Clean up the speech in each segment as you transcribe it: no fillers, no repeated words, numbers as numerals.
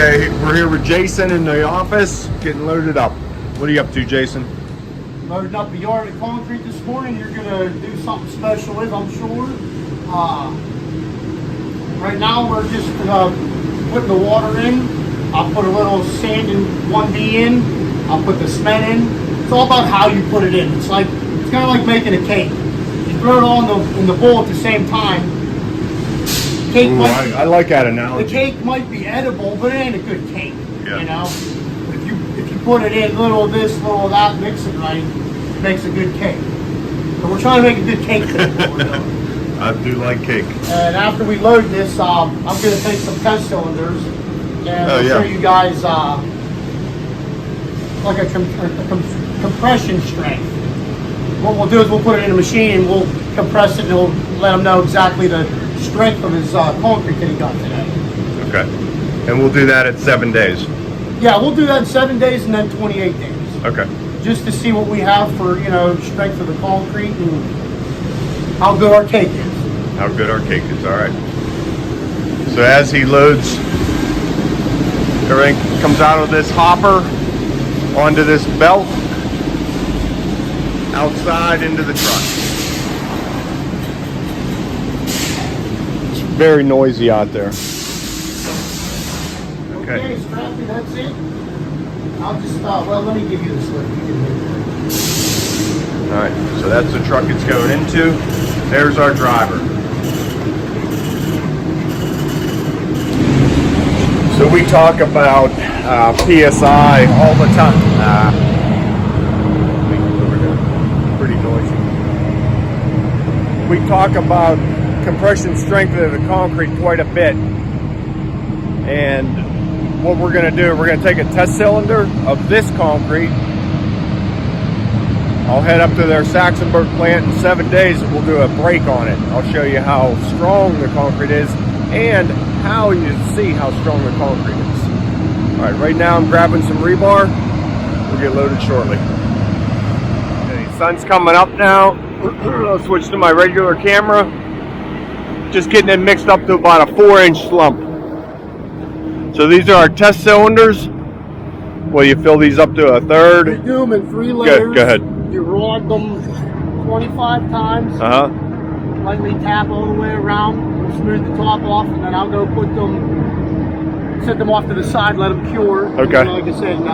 Okay, we're here with Jason in the office, getting loaded up. What are you up to, Jason? Loaded up the yard of concrete this morning. You're gonna do something special with, I'm sure. Right now we're just putting the water in. I'll put a little sand in 1B in. I'll put the cement in. It's all about how you put it in. It's kind of like making a cake. You throw it all in the bowl at the same time. Cake I like that analogy. The cake might be edible, but it ain't a good cake. Yeah. You know. If you put it in, little of this, little of that, mix it right, it makes a good cake. So we're trying to make a good cake today. What we're doing. I do like cake. And after we load this, I'm going to take some test cylinders and I'll show you guys like a compression strength. What we'll do is we'll put it in a machine and we'll compress it and we'll let them know exactly the strength of his concrete that he got today. Okay. And we'll do that at 7 days. Yeah, we'll do that in 7 days and then 28 days. Okay. Just to see what we have for, strength of the concrete and how good our cake is. How good our cake is, all right. So as he loads, everything comes out of this hopper onto this belt, outside into the truck. It's very noisy out there. Okay, Scrappy, that's it. I'll just, let me give you this lift. All right, so that's the truck it's going into. There's our driver. So we talk about PSI all the time. Pretty noisy. We talk about compression strength of the concrete quite a bit. And what we're going to do, we're going to take a test cylinder of this concrete. I'll head up to their Saxonburg plant in 7 days and we'll do a break on it. I'll show you how strong the concrete is and how you see how strong the concrete is. All right, right now I'm grabbing some rebar. We'll get loaded shortly. Okay, sun's coming up now. I'll switch to my regular camera. Just getting it mixed up to about a 4-inch slump. So these are our test cylinders. Well, you fill these up to a third. You do them in 3 layers. Go ahead. You rod them 25 times. Lightly tap all the way around. We'll smooth the top off, and then I'll go set them off to the side, let them cure. Okay. And like I said, in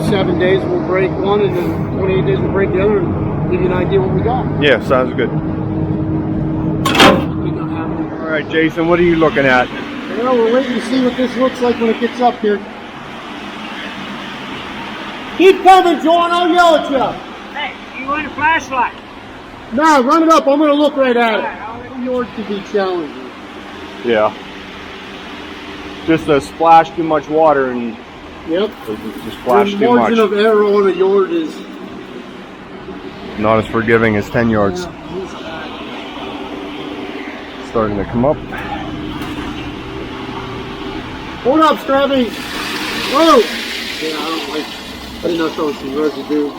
7 days we'll break one, and then 28 days we'll break the other, and give you an idea what we got. Yeah, sounds good. All right, Jason, what are you looking at? We're waiting to see what this looks like when it gets up here. Keep coming, John. I'll yell at you. Hey, you want a flashlight? No, run it up. I'm going to look right at it. Yours could be challenging. Yeah. Just a splash too much water and yep. Just splash too much. The margin of error on a yard is not as forgiving as 10 yards. Yeah. Starting to come up. Hold up, Scrappy. Whoa! Yeah, I didn't know if there was some residue.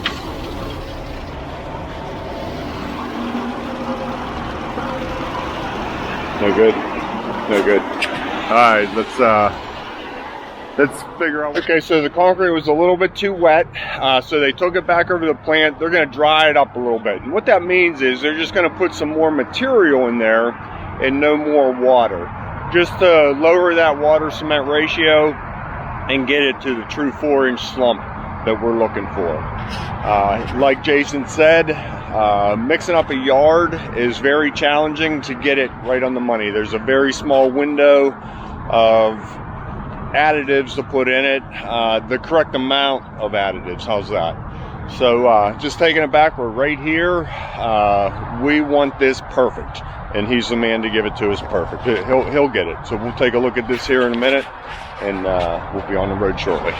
No good. No good. Alright, let's figure out. Okay, so the concrete was a little bit too wet, so they took it back over to the plant. They're going to dry it up a little bit. And what that means is they're just going to put some more material in there and no more water, just to lower that water cement ratio and get it to the true 4-inch slump that we're looking for. Like Jason said, mixing up a yard is very challenging to get it right on the money. There's a very small window of additives to put in it, the correct amount of additives. How's that? So just taking it back, we're right here. We want this perfect, and he's the man to give it to us perfect. He'll get it. So we'll take a look at this here in a minute, and we'll be on the road shortly.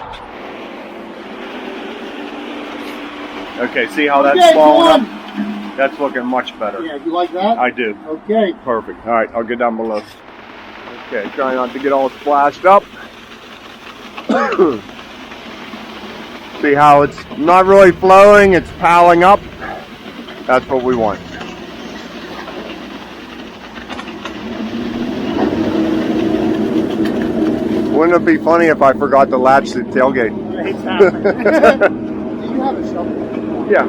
Okay, see how that's falling up? That's looking much better. Yeah, you like that? I do. Okay. Perfect. All right, I'll get down below. Okay, try not to get all splashed up. See how it's not really flowing, it's piling up. That's what we want. Wouldn't it be funny if I forgot to latch the tailgate? Exactly. Do you have a shovel? Yeah.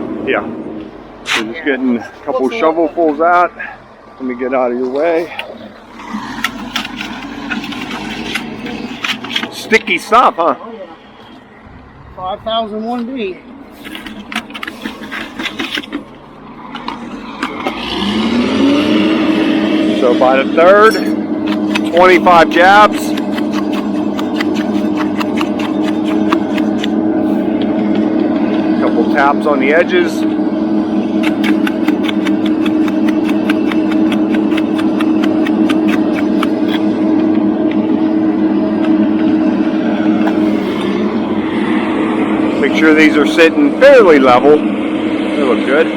We're just getting a couple shovelfuls out. Let me get out of your way. Sticky stuff, huh? Oh, yeah. 5001B. So by the third, 25 jabs. Couple taps on the edges. Make sure these are sitting fairly level. They look good.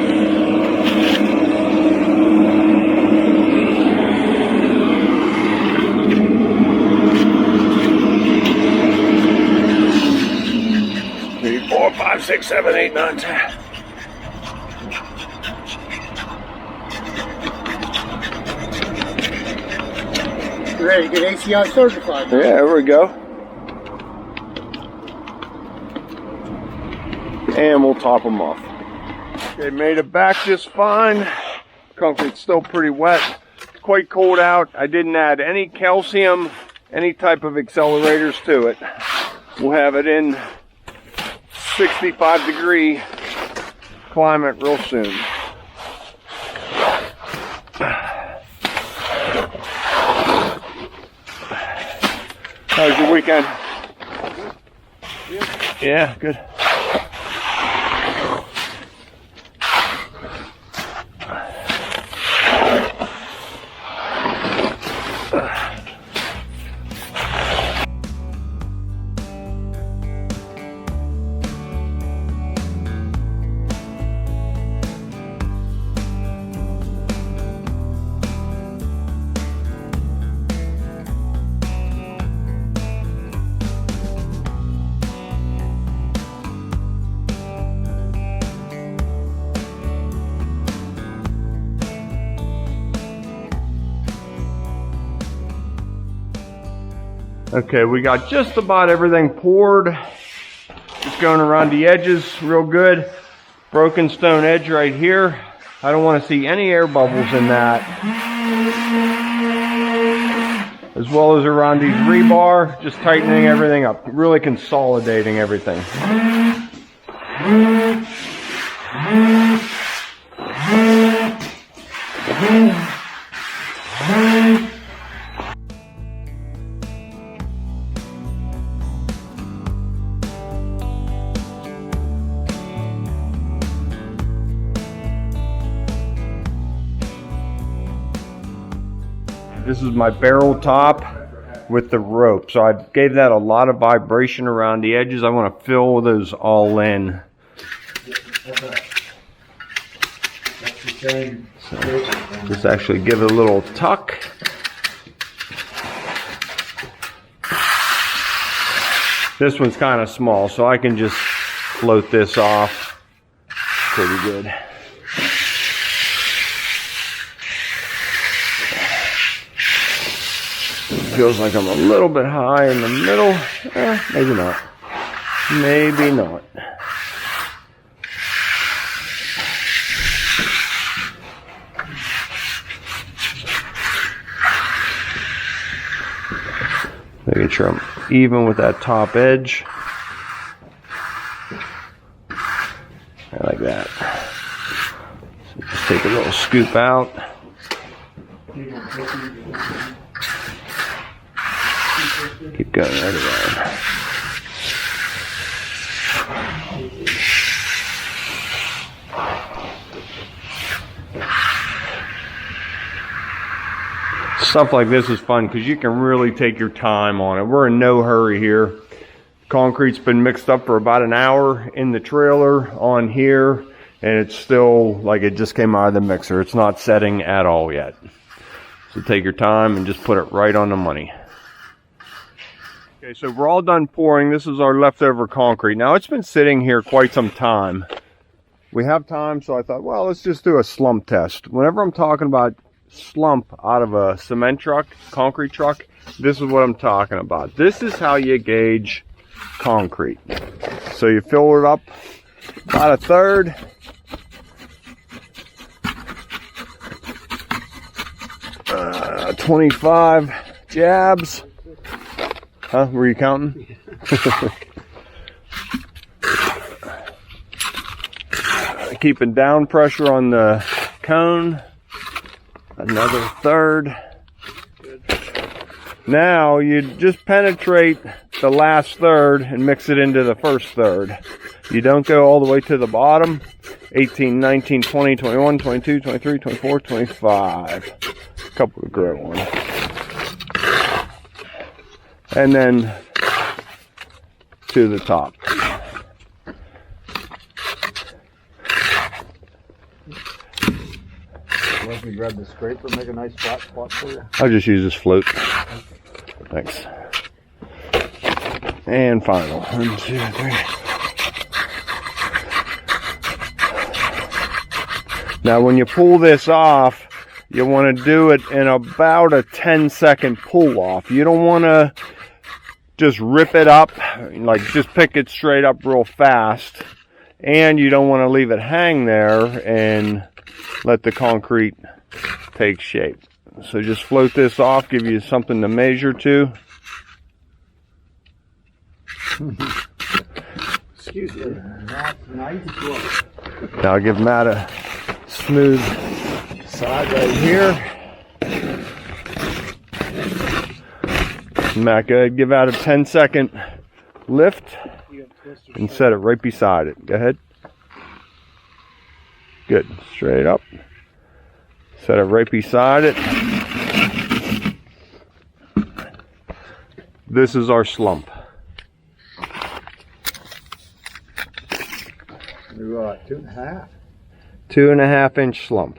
Three, 4, 5, 6, 7, 8, 9, 10. Ready to get ACI certified. Yeah, there we go. And we'll top them off. Okay, made it back just fine. Concrete's still pretty wet. It's quite cold out. I didn't add any calcium, any type of accelerators to it. We'll have it in 65-degree climate real soon. How's your weekend? Yeah, good. Okay, we got just about everything poured. Just going around the edges real good. Broken stone edge right here. I don't want to see any air bubbles in that. As well as around these rebar, just tightening everything up, really consolidating everything. This is my barrel top with the rope. So I gave that a lot of vibration around the edges. I want to fill those all in. So just actually give it a little tuck. This one's kind of small, so I can just float this off pretty good. Feels like I'm a little bit high in the middle. Maybe not. Maybe not. Making sure I'm even with that top edge. Like that. So just take a little scoop out. Keep going right around. Stuff like this is fun because you can really take your time on it. We're in no hurry here. Concrete's been mixed up for about an hour in the trailer on here, and it's still like it just came out of the mixer. It's not setting at all yet. So take your time and just put it right on the money. Okay, so we're all done pouring. This is our leftover concrete. Now it's been sitting here quite some time. We have time, so I thought, well, let's just do a slump test. Whenever I'm talking about slump out of a cement truck, concrete truck, this is what I'm talking about. This is how you gauge concrete. So you fill it up about a third. Uh, 25 jabs. Huh? Were you counting? Keeping down pressure on the cone. Another third. Now you just penetrate the last third and mix it into the first third. You don't go all the way to the bottom. 18, 19, 20, 21, 22, 23, 24, 25. A couple of great ones. And then to the top. Let me grab the scraper, make a nice flat spot for you. I'll just use this float. Thanks. And final. 1, 2, 3. Now when you pull this off, you want to do it in about a 10-second pull off. You don't want to just rip it up, like just pick it straight up real fast. And you don't want to leave it hang there and let the concrete take shape. So just float this off, give you something to measure to. Excuse me. Nice work. Now I'll give Matt a smooth side right here. Matt, go ahead, give out a 10-second lift and set it right beside it. Go ahead. Good. Straight up. Set it right beside it. This is our slump. You're right, 2.5. 2.5 inch slump.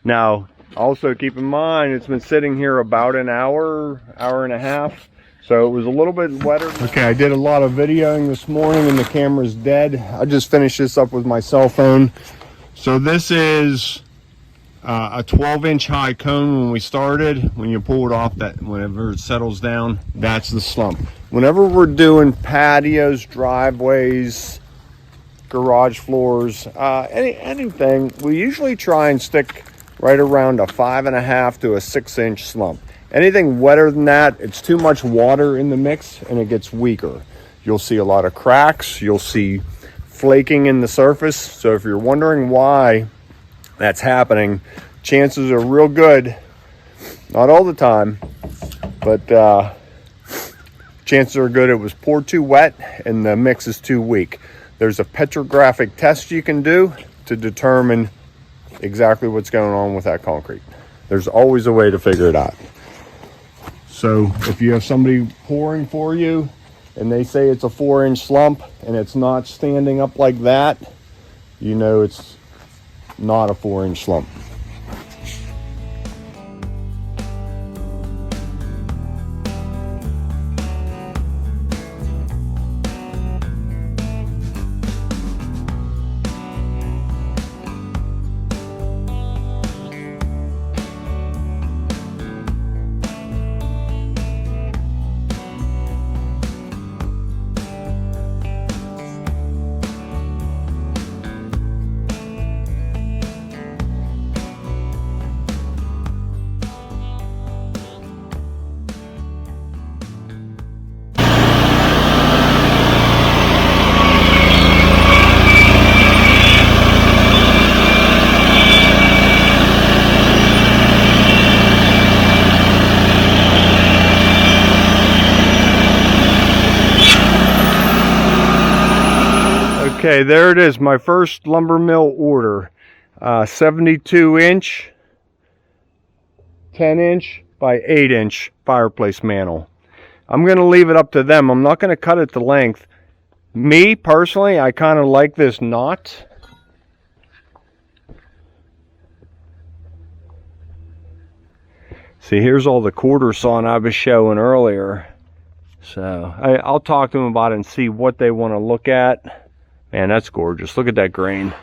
Now, also keep in mind, it's been sitting here about an hour, hour and a half. So it was a little bit wetter. Okay, I did a lot of videoing this morning and the camera's dead. I just finished this up with my cell phone. So this is a 12-inch high cone when we started. When you pull it off, that whenever it settles down, that's the slump. Whenever we're doing patios, driveways, garage floors, anything, we usually try and stick right around a 5.5 to a 6-inch slump. Anything wetter than that, it's too much water in the mix and it gets weaker. You'll see a lot of cracks, you'll see flaking in the surface. So if you're wondering why that's happening, chances are real good, not all the time, but chances are good it was poured too wet and the mix is too weak. There's a petrographic test you can do to determine exactly what's going on with that concrete. There's always a way to figure it out. So if you have somebody pouring for you and they say it's a 4-inch slump and it's not standing up like that, you know it's not a 4-inch slump. Okay, there it is, my first lumber mill order. 72-inch, 10-inch by 8-inch fireplace mantle. I'm going to leave it up to them. I'm not going to cut it to length. Me, personally, I kind of like this knot. See, here's all the quarter sawn I was showing earlier. So I'll talk to them about it and see what they want to look at. Man, that's gorgeous. Look at that grain.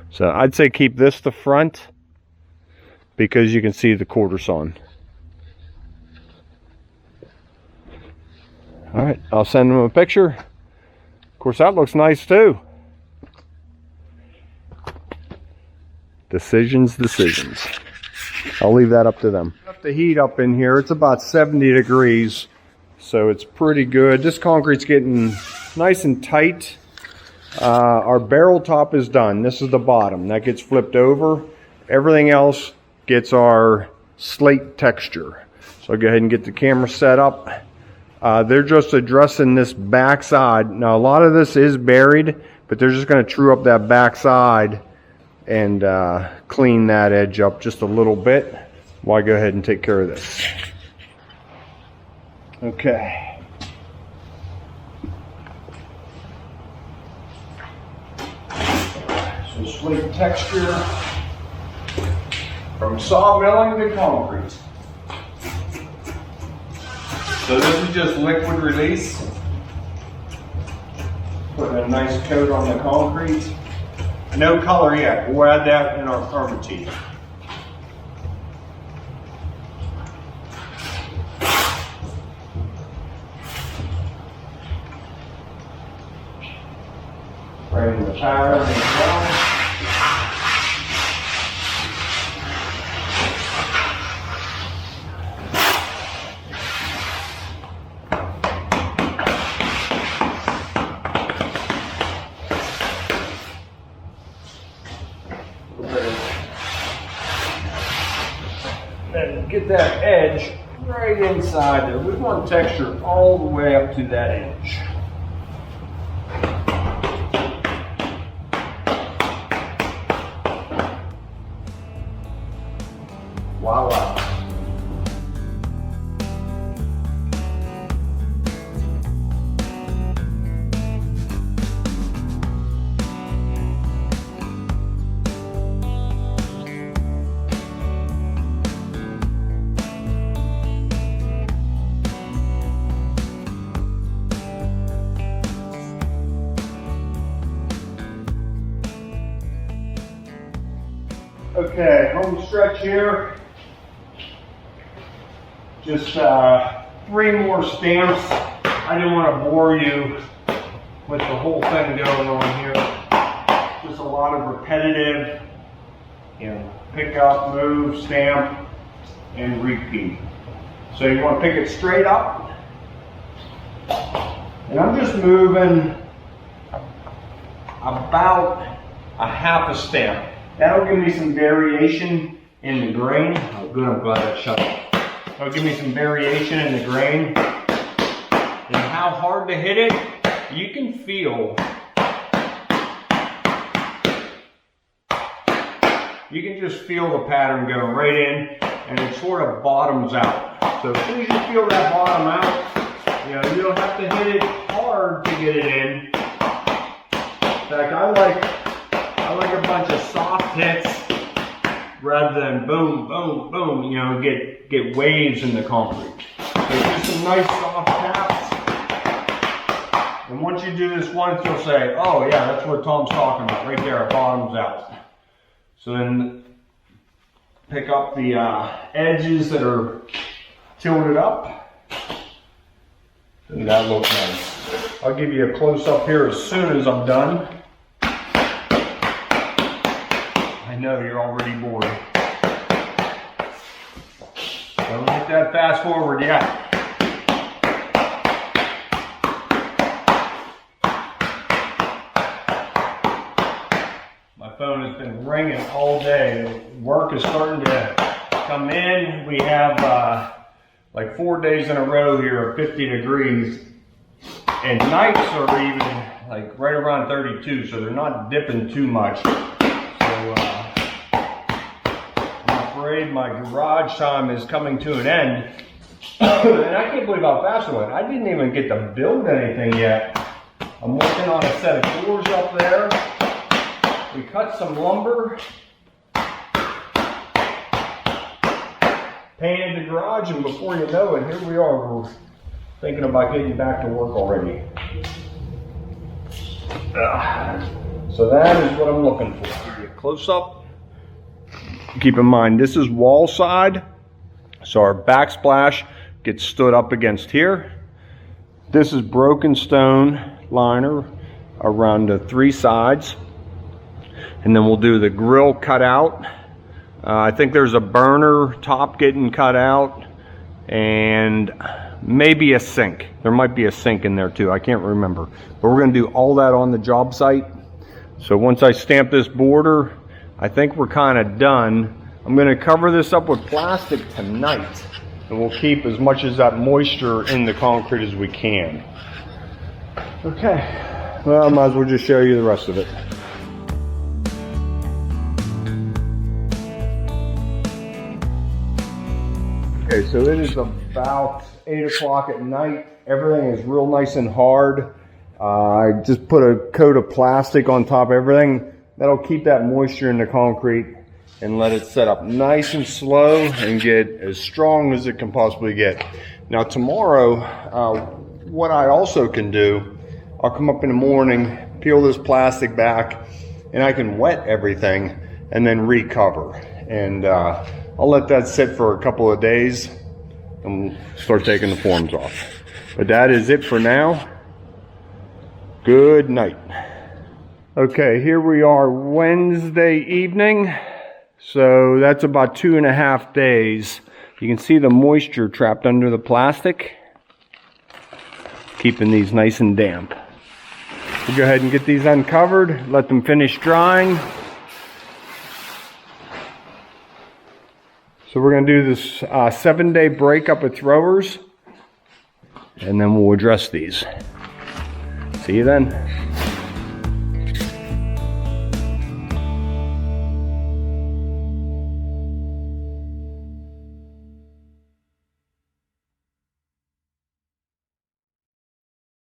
So I'd say keep this the front because you can see the quarter sawn. All right, I'll send them a picture. Of course, that looks nice too. Decisions. I'll leave that up to them. Got the heat up in here. It's about 70 degrees, so it's pretty good. This concrete's getting nice and tight. Our barrel top is done. This is the bottom. That gets flipped over. Everything else gets our slate texture. So I'll go ahead and get the camera set up. They're just addressing this back side. Now, a lot of this is buried, but they're just going to true up that back side and clean that edge up just a little bit while I go ahead and take care of this. Okay. So slate texture from sawmilling to concrete. So this is just liquid release. Putting a nice coat on the concrete. No color yet. We'll add that in our permateak. Right in the pattern as well. And get that edge right inside there. We want texture all the way up to that edge. Voila. Okay, home stretch here. Just 3 more stamps. I didn't want to bore you with the whole thing going on here. Just a lot of repetitive, pick up, move, stamp, and repeat. So you want to pick it straight up. And I'm just moving about a half a stamp. That'll give me some variation in the grain. Oh, good, I'm glad that shut up. That'll give me some variation in the grain. And how hard to hit it, you can feel. You can just feel the pattern going right in, and it sort of bottoms out. So as soon as you feel that bottom out, you don't have to hit it hard to get it in. In fact, I like a bunch of soft hits rather than boom, boom, boom, get waves in the concrete. So just some nice soft taps. And once you do this once, you'll say, oh yeah, that's what Tom's talking about. Right there, it bottoms out. So then pick up the edges that are tilted up. And that looks nice. I'll give you a close up here as soon as I'm done. I know you're already bored. Don't hit that fast forward yet. My phone has been ringing all day. Work is starting to come in. We have like 4 days in a row here of 50 degrees. And nights are even like right around 32, so they're not dipping too much. My garage time is coming to an end. And I can't believe how fast it went. I didn't even get to build anything yet. I'm working on a set of doors up there. We cut some lumber, painted the garage, and before you know it, here we are. We're thinking about getting back to work already. So that is what I'm looking for. Close up. Keep in mind, this is wall side, so our backsplash gets stood up against here. This is broken stone liner around the 3 sides. And then we'll do the grill cutout. I think there's a burner top getting cut out, and maybe a sink. There might be a sink in there too, I can't remember. But we're gonna do all that on the job site. So once I stamp this border, I think we're kind of done. I'm gonna cover this up with plastic tonight, and we'll keep as much of that moisture in the concrete as we can. Okay, well, I might as well just show you the rest of it. Okay, so it is about 8 o'clock at night. Everything is real nice and hard. I just put a coat of plastic on top of everything. That'll keep that moisture in the concrete and let it set up nice and slow and get as strong as it can possibly get. Now tomorrow, what I also can do, I'll come up in the morning, peel this plastic back, and I can wet everything and then recover. And I'll let that sit for a couple of days and start taking the forms off. But that is it for now. Good night. Okay, here we are Wednesday evening. So that's about 2.5 days. You can see the moisture trapped under the plastic, keeping these nice and damp. We'll go ahead and get these uncovered, let them finish drying. So we're going to do this 7-day breakup of throwers, and then we'll address these. See you then.